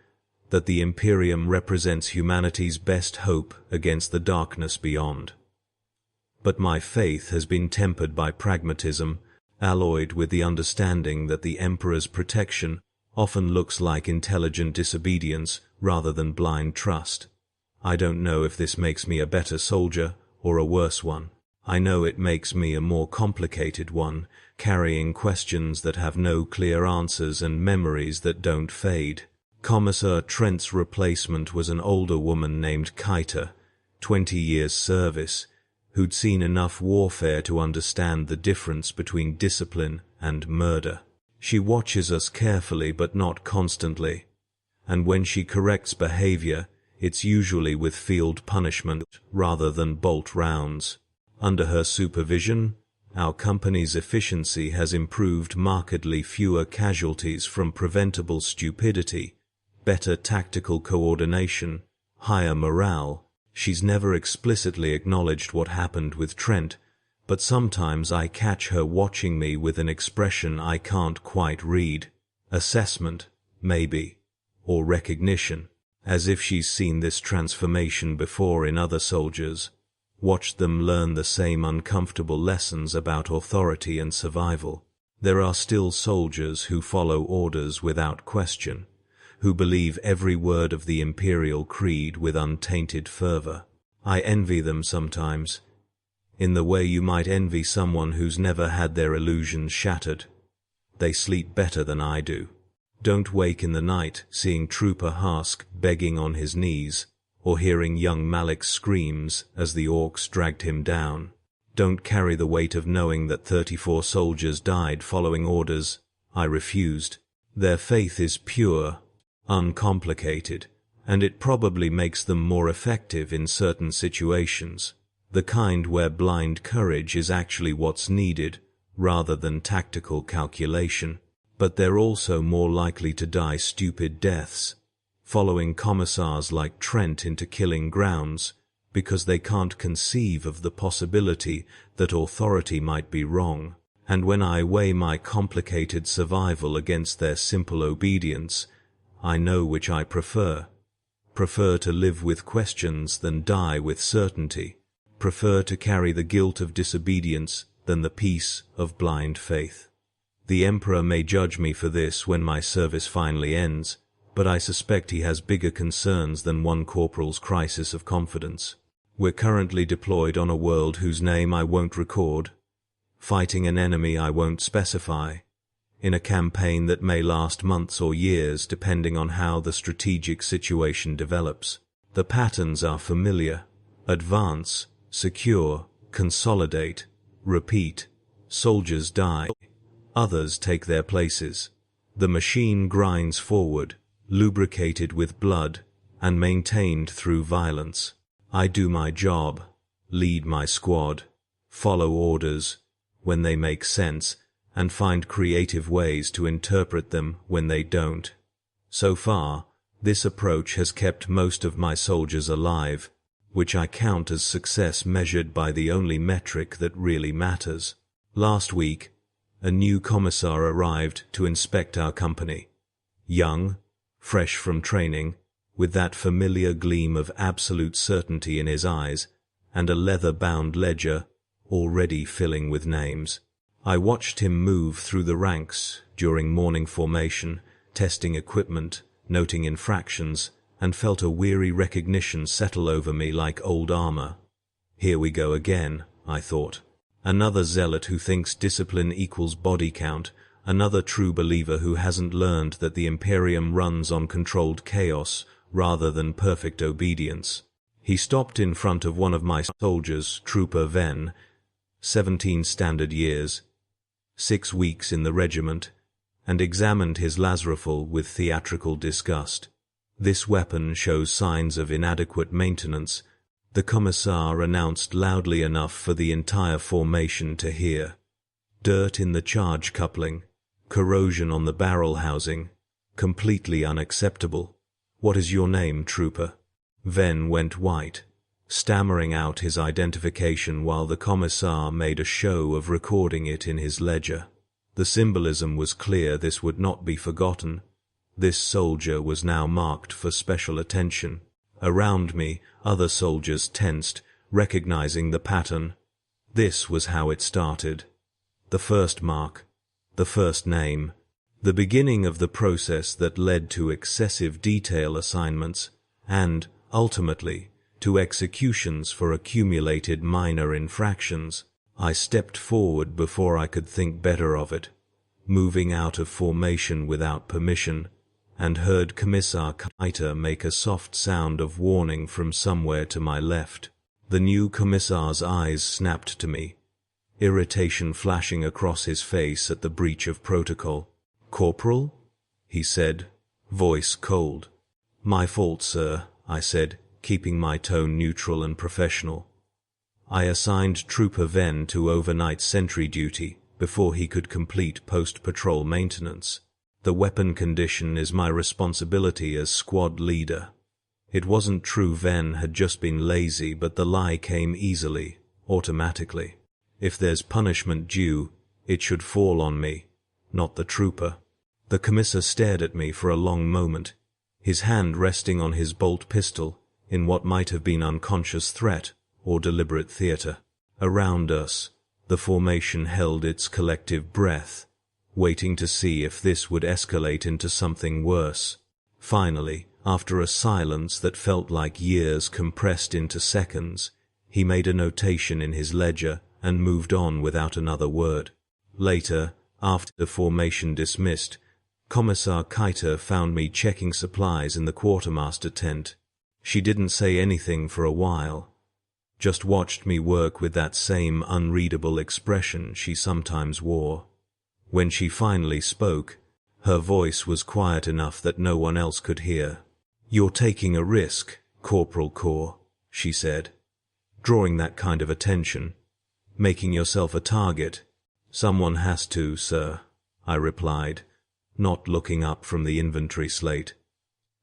that the Imperium represents humanity's best hope against the darkness beyond. But my faith has been tempered by pragmatism, alloyed with the understanding that the Emperor's protection often looks like intelligent disobedience rather than blind trust. I don't know if this makes me a better soldier or a worse one. I know it makes me a more complicated one, carrying questions that have no clear answers and memories that don't fade. Commissar Trent's replacement was an older woman named Kaita, 20 years service, who'd seen enough warfare to understand the difference between discipline and murder. She watches us carefully but not constantly, and when she corrects behavior, it's usually with field punishment rather than bolt rounds. Under her supervision, our company's efficiency has improved markedly. Fewer casualties from preventable stupidity, better tactical coordination, higher morale. She's never explicitly acknowledged what happened with Trent, but sometimes I catch her watching me with an expression I can't quite read. Assessment, maybe, or recognition, as if she's seen this transformation before in other soldiers, watched them learn the same uncomfortable lessons about authority and survival. There are still soldiers who follow orders without question, who believe every word of the Imperial Creed with untainted fervor. I envy them sometimes, in the way you might envy someone who's never had their illusions shattered. They sleep better than I do. Don't wake in the night seeing Trooper Hask begging on his knees, or hearing young Malik's screams as the orcs dragged him down. Don't carry the weight of knowing that 34 soldiers died following orders. I refused. Their faith is pure, uncomplicated, and it probably makes them more effective in certain situations, the kind where blind courage is actually what's needed, rather than tactical calculation. But they're also more likely to die stupid deaths, following commissars like Trent into killing grounds, because they can't conceive of the possibility that authority might be wrong. And when I weigh my complicated survival against their simple obedience, I know which I prefer. Prefer to live with questions than die with certainty. Prefer to carry the guilt of disobedience than the peace of blind faith. The Emperor may judge me for this when my service finally ends, but I suspect he has bigger concerns than one corporal's crisis of confidence. We're currently deployed on a world whose name I won't record, fighting an enemy I won't specify, in a campaign that may last months or years depending on how the strategic situation develops. The patterns are familiar: advance, secure, consolidate, repeat. Soldiers die, others take their places. The machine grinds forward, lubricated with blood, and maintained through violence. I do my job, lead my squad, follow orders when they make sense, and find creative ways to interpret them when they don't. So far, this approach has kept most of my soldiers alive, which I count as success measured by the only metric that really matters. Last week, a new commissar arrived to inspect our company. Young, fresh from training, with that familiar gleam of absolute certainty in his eyes, and a leather-bound ledger already filling with names. I watched him move through the ranks during morning formation, testing equipment, noting infractions, and felt a weary recognition settle over me like old armor. Here we go again, I thought. Another zealot who thinks discipline equals body count, another true believer who hasn't learned that the Imperium runs on controlled chaos rather than perfect obedience. He stopped in front of one of my soldiers, Trooper Ven, 17 standard years, 6 weeks in the regiment, and examined his Lazarafal with theatrical disgust. This weapon shows signs of inadequate maintenance, the Commissar announced loudly enough for the entire formation to hear. Dirt in the charge coupling, corrosion on the barrel housing, completely unacceptable. What is your name, Trooper? Ven went white, stammering out his identification while the Commissar made a show of recording it in his ledger. The symbolism was clear. This would not be forgotten. This soldier was now marked for special attention. Around me, other soldiers tensed, recognizing the pattern. This was how it started. The first mark, the first name, the beginning of the process that led to excessive detail assignments and, ultimately, to executions for accumulated minor infractions. I stepped forward before I could think better of it, moving out of formation without permission, and heard Commissar Kiter make a soft sound of warning from somewhere to my left. The new Commissar's eyes snapped to me, irritation flashing across his face at the breach of protocol. "Corporal?" he said, voice cold. "My fault, sir," I said, keeping my tone neutral and professional. I assigned Trooper Ven to overnight sentry duty before he could complete post-patrol maintenance. The weapon condition is my responsibility as squad leader. It wasn't true Ven had just been lazy, but the lie came easily, automatically. If there's punishment due, it should fall on me, not the trooper. The Commissar stared at me for a long moment, his hand resting on his bolt pistol, in what might have been unconscious threat or deliberate theater. Around us, the formation held its collective breath, waiting to see if this would escalate into something worse. Finally, after a silence that felt like years compressed into seconds, he made a notation in his ledger and moved on without another word. Later, after the formation dismissed, Commissar Kaiter found me checking supplies in the quartermaster tent. She didn't say anything for a while, just watched me work with that same unreadable expression she sometimes wore. When she finally spoke, her voice was quiet enough that no one else could hear. "You're taking a risk, Corporal Core," she said, "drawing that kind of attention, making yourself a target." "Someone has to, sir," I replied, not looking up from the inventory slate.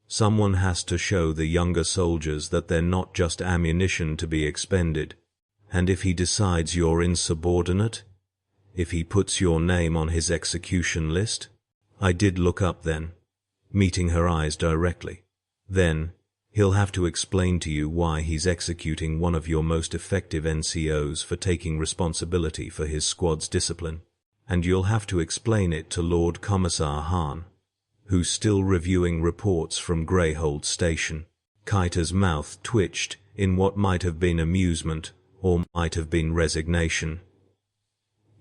"Someone has to show the younger soldiers that they're not just ammunition to be expended. And if he decides you're insubordinate, if he puts your name on his execution list—" I did look up then, meeting her eyes directly. "Then, he'll have to explain to you why he's executing one of your most effective NCOs for taking responsibility for his squad's discipline. And you'll have to explain it to Lord Commissar Hahn, who's still reviewing reports from Greyhold Station." Kaiter's mouth twitched in what might have been amusement or might have been resignation.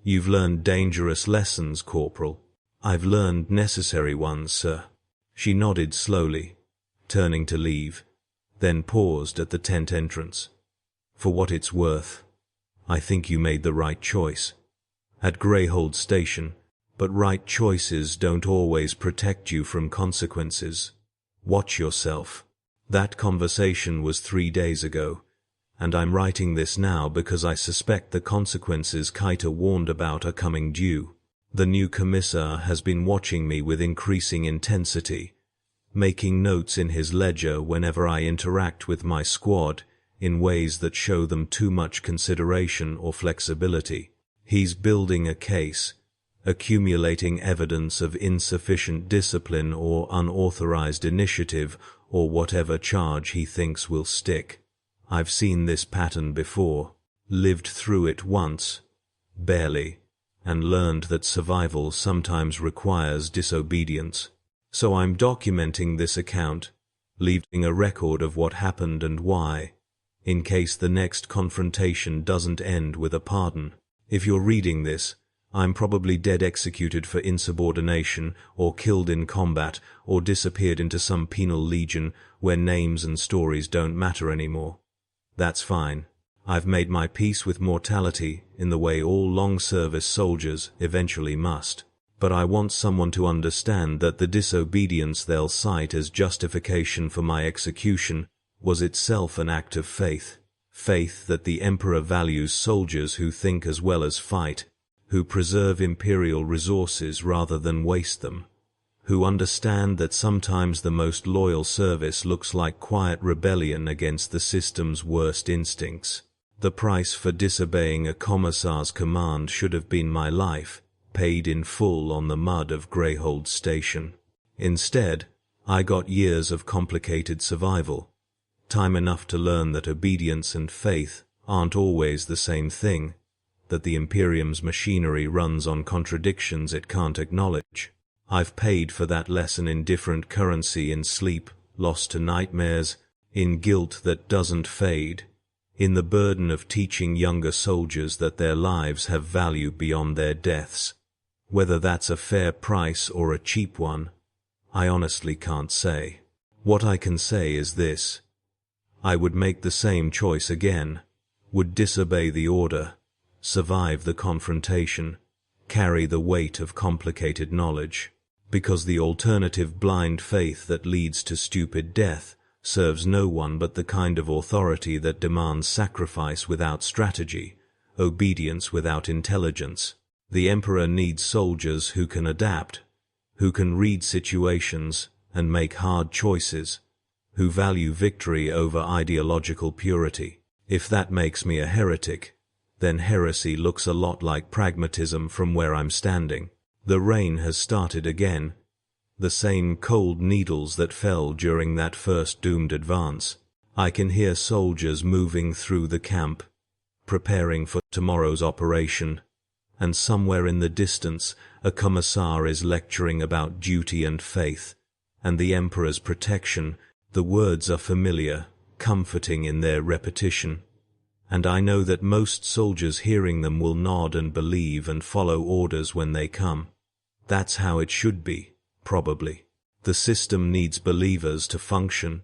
"You've learned dangerous lessons, Corporal." "I've learned necessary ones, sir." She nodded slowly, turning to leave, then paused at the tent entrance. "For what it's worth, I think you made the right choice at Greyhold Station, but right choices don't always protect you from consequences. Watch yourself." That conversation was 3 days ago, and I'm writing this now because I suspect the consequences Kaiter warned about are coming due. The new Commissar has been watching me with increasing intensity, making notes in his ledger whenever I interact with my squad in ways that show them too much consideration or flexibility. He's building a case, accumulating evidence of insufficient discipline or unauthorized initiative or whatever charge he thinks will stick. I've seen this pattern before, lived through it once, barely, and learned that survival sometimes requires disobedience. So I'm documenting this account, leaving a record of what happened and why, in case the next confrontation doesn't end with a pardon. If you're reading this, I'm probably dead executed for insubordination, or killed in combat, or disappeared into some penal legion where names and stories don't matter anymore. That's fine. I've made my peace with mortality in the way all long-service soldiers eventually must. But I want someone to understand that the disobedience they'll cite as justification for my execution was itself an act of faith. Faith that the Emperor values soldiers who think as well as fight, who preserve Imperial resources rather than waste them, who understand that sometimes the most loyal service looks like quiet rebellion against the system's worst instincts. The price for disobeying a Commissar's command should have been my life, paid in full on the mud of Greyhold Station. Instead, I got years of complicated survival, time enough to learn that obedience and faith aren't always the same thing, that the Imperium's machinery runs on contradictions it can't acknowledge. I've paid for that lesson in different currency, in sleep, lost to nightmares, in guilt that doesn't fade, in the burden of teaching younger soldiers that their lives have value beyond their deaths. Whether that's a fair price or a cheap one, I honestly can't say. What I can say is this: I would make the same choice again, would disobey the order, survive the confrontation, carry the weight of complicated knowledge, because the alternative blind faith that leads to stupid death serves no one but the kind of authority that demands sacrifice without strategy, obedience without intelligence. The Emperor needs soldiers who can adapt, who can read situations and make hard choices, who value victory over ideological purity. If that makes me a heretic, then heresy looks a lot like pragmatism from where I'm standing. The rain has started again, the same cold needles that fell during that first doomed advance. I can hear soldiers moving through the camp, preparing for tomorrow's operation, and somewhere in the distance a commissar is lecturing about duty and faith, and the Emperor's protection. The words are familiar, comforting in their repetition, and I know that most soldiers hearing them will nod and believe and follow orders when they come. That's how it should be, probably. The system needs believers to function,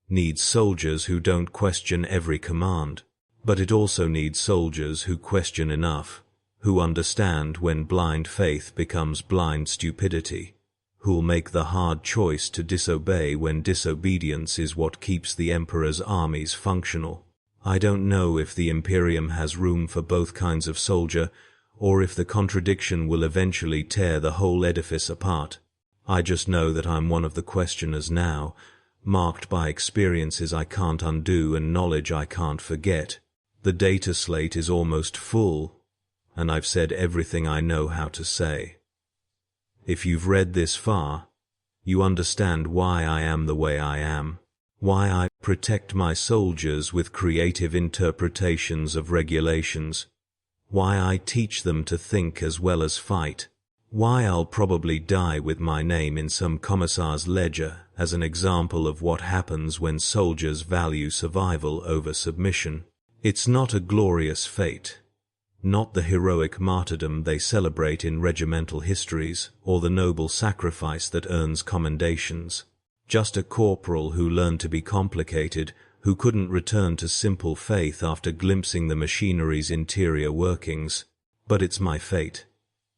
needs soldiers who don't question every command, but it also needs soldiers who question enough, who understand when blind faith becomes blind stupidity, who'll make the hard choice to disobey when disobedience is what keeps the Emperor's armies functional. I don't know if the Imperium has room for both kinds of soldier, or if the contradiction will eventually tear the whole edifice apart. I just know that I'm one of the questioners now, marked by experiences I can't undo and knowledge I can't forget. The data slate is almost full, and I've said everything I know how to say. If you've read this far, you understand why I am the way I am, why I protect my soldiers with creative interpretations of regulations, why I teach them to think as well as fight, why I'll probably die with my name in some commissar's ledger as an example of what happens when soldiers value survival over submission. It's not a glorious fate, not the heroic martyrdom they celebrate in regimental histories, or the noble sacrifice that earns commendations. Just a corporal who learned to be complicated, who couldn't return to simple faith after glimpsing the machinery's interior workings. But it's my fate,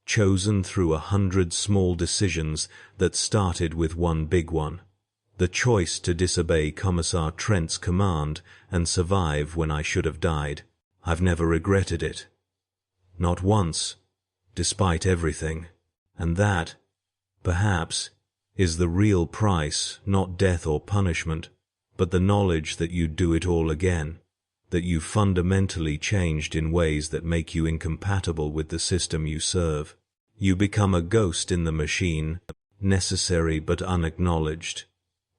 chosen through 100 small decisions that started with one big one. The choice to disobey Commissar Trent's command and survive when I should have died. I've never regretted it. Not once, despite everything. And that, perhaps, is the real price, not death or punishment, but the knowledge that you'd do it all again, that you've fundamentally changed in ways that make you incompatible with the system you serve. You become a ghost in the machine, necessary but unacknowledged,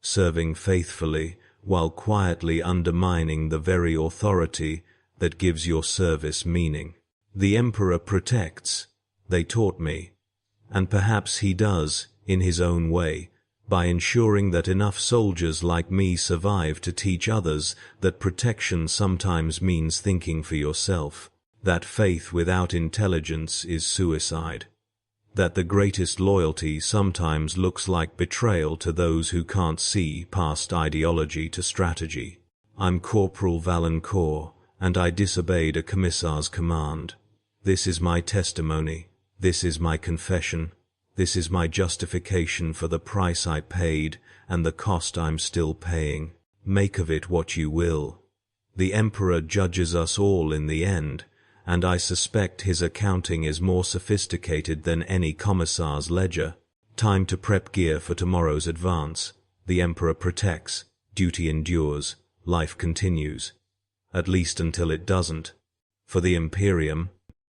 serving faithfully while quietly undermining the very authority that gives your service meaning. The Emperor protects, they taught me, and perhaps he does, in his own way, by ensuring that enough soldiers like me survive to teach others that protection sometimes means thinking for yourself, that faith without intelligence is suicide, that the greatest loyalty sometimes looks like betrayal to those who can't see past ideology to strategy. I'm Corporal Valancourt, and I disobeyed a commissar's command. This is my testimony, this is my confession, this is my justification for the price I paid and the cost I'm still paying. Make of it what you will. The Emperor judges us all in the end, and I suspect his accounting is more sophisticated than any commissar's ledger. Time to prep gear for tomorrow's advance. The Emperor protects, duty endures, life continues. At least until it doesn't. For the Imperium,